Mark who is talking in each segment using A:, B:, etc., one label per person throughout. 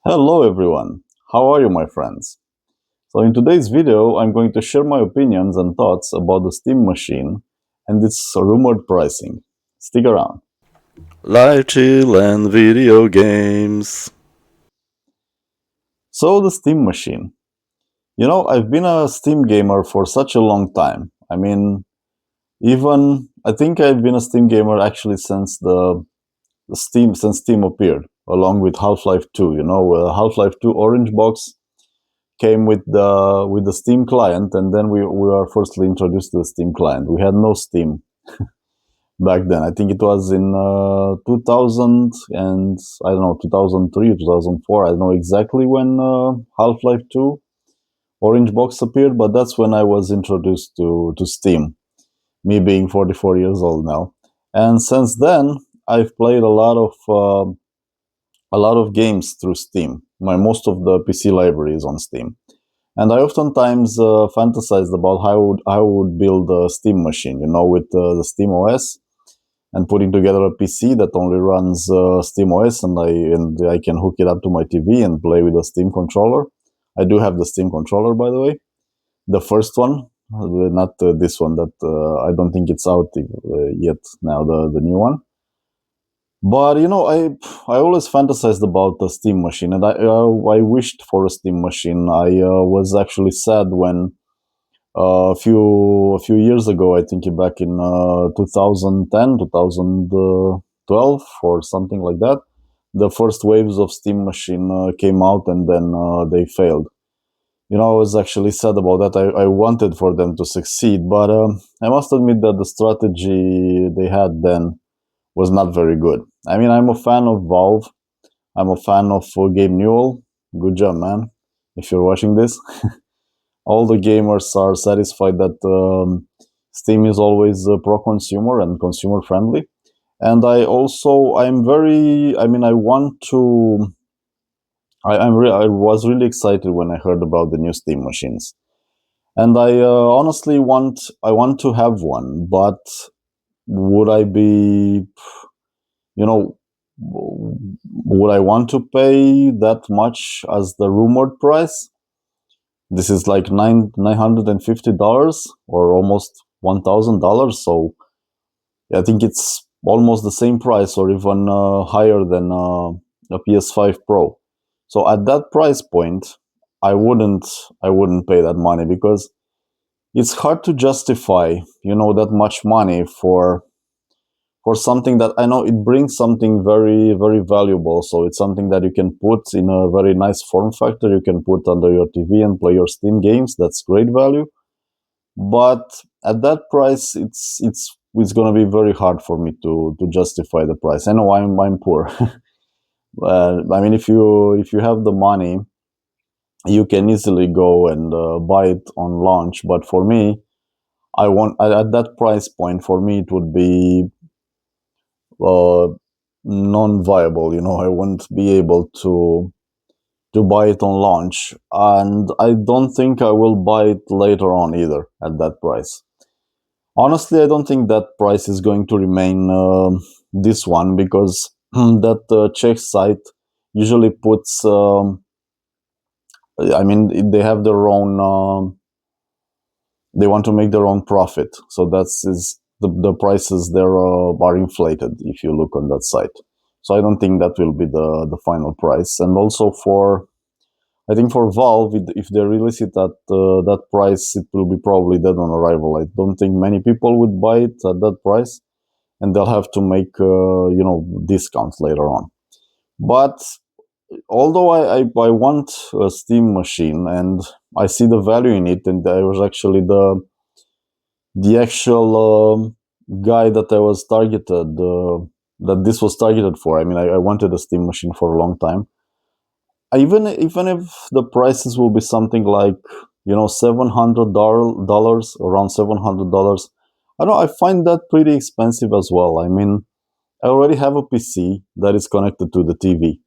A: Hello everyone, how are you my friends? So in today's video I'm going to share my opinions and thoughts about the Steam machine and its rumored pricing. Stick around.
B: Live chill and video games.
A: So the Steam machine. I've been a Steam gamer for such a long time. I think I've been a Steam gamer actually since Steam appeared, along with Half-Life 2. Half-Life 2 Orange Box came with the Steam client, and then we were firstly introduced to the Steam client. We had no Steam back then. I think it was in 2000 and I don't know 2003, 2004. I don't know exactly when Half-Life 2 Orange Box appeared, but that's when I was introduced to Steam. Me being 44 years old now, and since then I've played a lot of games through Steam. Most of the PC library is on Steam. And I oftentimes fantasized about how I would build a Steam machine, with the Steam OS, and putting together a PC that only runs Steam OS, and I can hook it up to my TV and play with a Steam controller. I do have the Steam controller, by the way, the first one, not this one that I don't think it's out yet now, the new one. But I always fantasized about the Steam machine, and I wished for a Steam machine. I was actually sad when a few years ago, I think back in 2010, 2012, or something like that, the first waves of Steam machine came out, and then they failed. I was actually sad about that. I wanted for them to succeed, but I must admit that the strategy they had then was not very good. I'm a fan of Valve. I'm a fan of Gabe Newell. Good job, man. If you're watching this, all the gamers are satisfied that Steam is always pro-consumer and consumer-friendly. And I'm very, I want to, I was really excited when I heard about the new Steam machines. And I honestly I want to have one, but would I be, you know, would I want to pay that much as the rumored price? This is like $950 or almost $1,000. So I think it's almost the same price or even higher than a PS5 Pro. So at that price point, I wouldn't I wouldn't pay that money because it's hard to justify, that much money for something that I know it brings something very, very valuable. So it's something that you can put in a very nice form factor. You can put under your TV and play your Steam games. That's great value. But at that price, it's going to be very hard for me to justify the price. I know I'm poor. If you have the money, you can easily go and buy it on launch. But for me, I want at that price point. For me, it would be uh, non-viable. I won't be able to buy it on launch, and I don't think I will buy it later on either at that price. Honestly, I don't think that price is going to remain this one because that Czech site usually puts. They have their own. They want to make their own profit, so that's is the prices there are inflated if you look on that site. So I don't think that will be the final price. And also I think for Valve, if they release it at that price, it will be probably dead on arrival. I don't think many people would buy it at that price, and they'll have to make discounts later on. But although I want a Steam machine and I see the value in it, and I was actually the actual guy that I was targeted, that this was targeted for. I wanted a Steam machine for a long time. Even if the prices will be something like $700, around $700, I don't know, I find that pretty expensive as well. I already have a PC that is connected to the TV,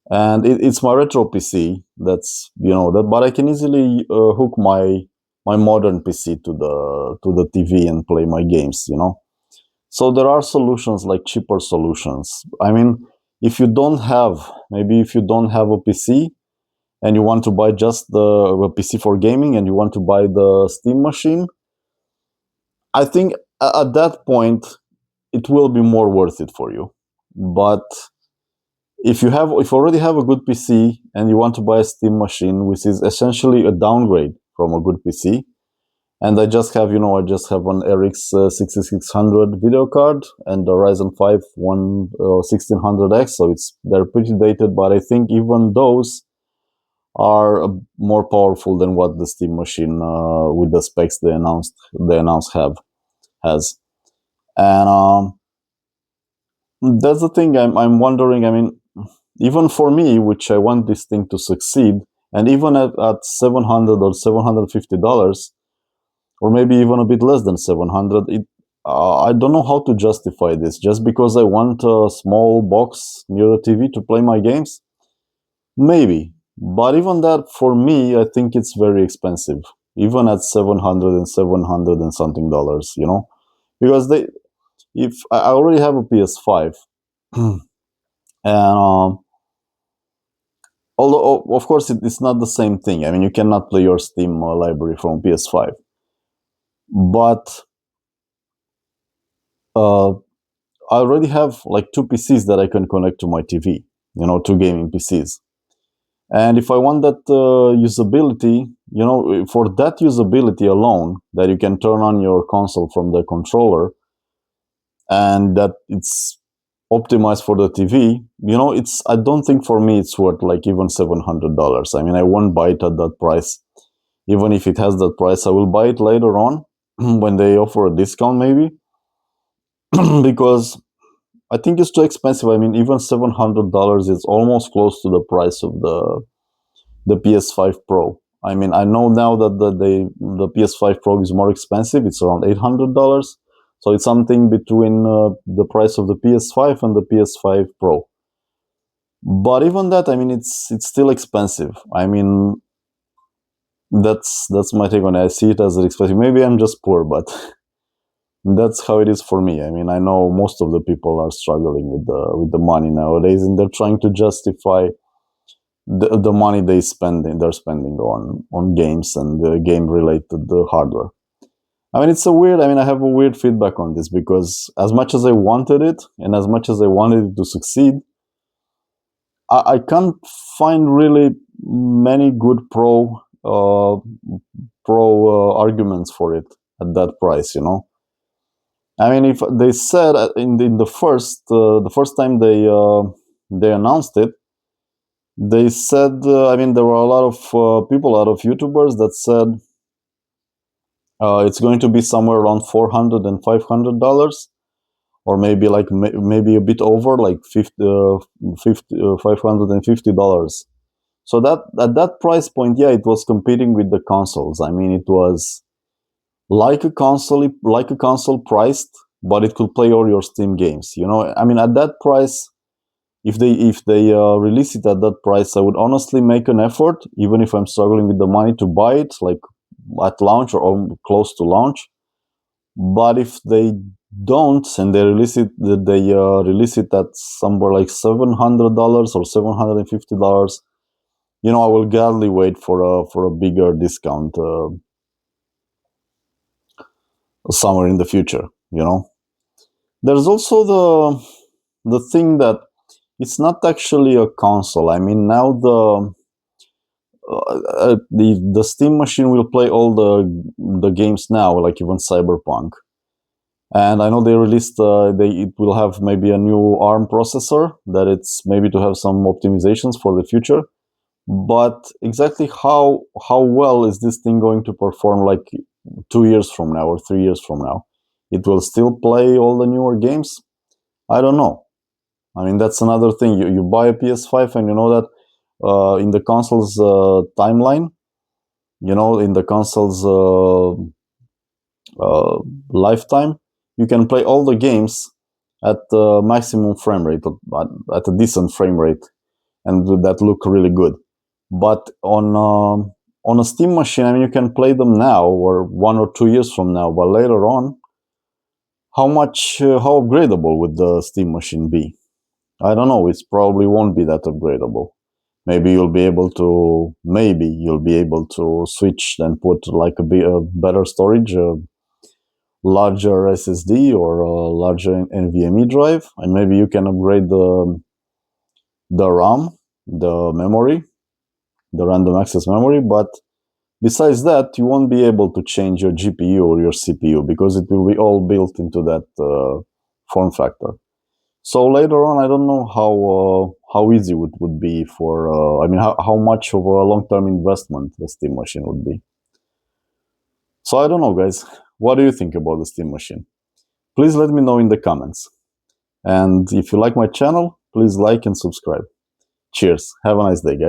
A: and it's my retro PC. That's that, but I can easily hook my modern PC to the TV and play my games. So there are solutions, like cheaper solutions. if you don't have, maybe if you don't have a PC and you want to buy just a PC for gaming and you want to buy the Steam machine, I think at that point it will be more worth it for you. But if you already have a good PC and you want to buy a Steam machine, which is essentially a downgrade from a good PC, and I just have, I just have an RX 6600 video card and a Ryzen 5 1600X, so they're pretty dated, but I think even those are more powerful than what the Steam machine with the specs they announced has. And that's the thing. I'm wondering. I mean, even for me, which I want this thing to succeed, and even at $700 or $750, or maybe even a bit less than 700, I don't know how to justify this. Just because I want a small box near the TV to play my games, maybe. But even that, for me, I think it's very expensive. Even at 700 and something dollars, because if I already have a PS5, and although of course it's not the same thing. I mean, you cannot play your Steam library from PS5, but I already have like two PCs that I can connect to my TV. Two gaming PCs. And if I want that usability, for that usability alone, that you can turn on your console from the controller, and that it's optimized for the TV, I don't think for me it's worth like even $700. I mean, I won't buy it at that price. Even if it has that price, I will buy it later on when they offer a discount, maybe, because I think it's too expensive. I mean, even $700 is almost close to the price of the PS5 Pro. I mean, I know now that the PS5 Pro is more expensive. It's around $800. So it's something between the price of the PS5 and the PS5 Pro. But even that, I mean, it's still expensive. I mean, that's my take on it. I see it as expensive. Maybe I'm just poor, but that's how it is for me. I mean, I know most of the people are struggling with the money nowadays, and they're trying to justify the money they're spending on games and game related hardware. I mean, I have a weird feedback on this, because as much as I wanted it and as much as I wanted it to succeed, I can't find really many good arguments for it at that price. I mean, if they said in the first time they announced it, they said, I mean, there were a lot of people, a lot of YouTubers that said it's going to be somewhere around $400 and $500, or maybe maybe a bit over, like $550. So that at that price point, yeah, it was competing with the consoles. I mean, it was like a console priced, but it could play all your Steam games. I mean, at that price, if they release it at that price, I would honestly make an effort, even if I'm struggling with the money, to buy it like at launch or close to launch. But if they don't, and they release it at somewhere like $700 or $750, I will gladly wait for a bigger discount somewhere in the future. There's also the thing that it's not actually a console. I mean, now the Steam machine will play all the games now, like even Cyberpunk. And I know they released it will have maybe a new ARM processor, that it's maybe to have some optimizations for the future. But exactly how well is this thing going to perform like 2 years from now or 3 years from now? It will still play all the newer games? I don't know. I mean, that's another thing. You buy a PS5 and you know that in the console's timeline, in the console's lifetime, you can play all the games at the maximum frame rate, at a decent frame rate, and that look really good. But on a Steam machine, I mean, you can play them now or 1 or 2 years from now, but later on, how upgradable would the Steam machine be? I don't know. It probably won't be that upgradable. Maybe you'll be able to switch and put like a better storage, a larger SSD or a larger NVMe drive, and maybe you can upgrade the RAM, the memory, the random access memory. But besides that, you won't be able to change your GPU or your CPU because it will be all built into that form factor. So later on, I don't know how easy it would be for. I mean, how much of a long-term investment the Steam machine would be. So I don't know, guys. What do you think about the Steam machine? Please let me know in the comments. And if you like my channel, please like and subscribe. Cheers. Have a nice day, guys.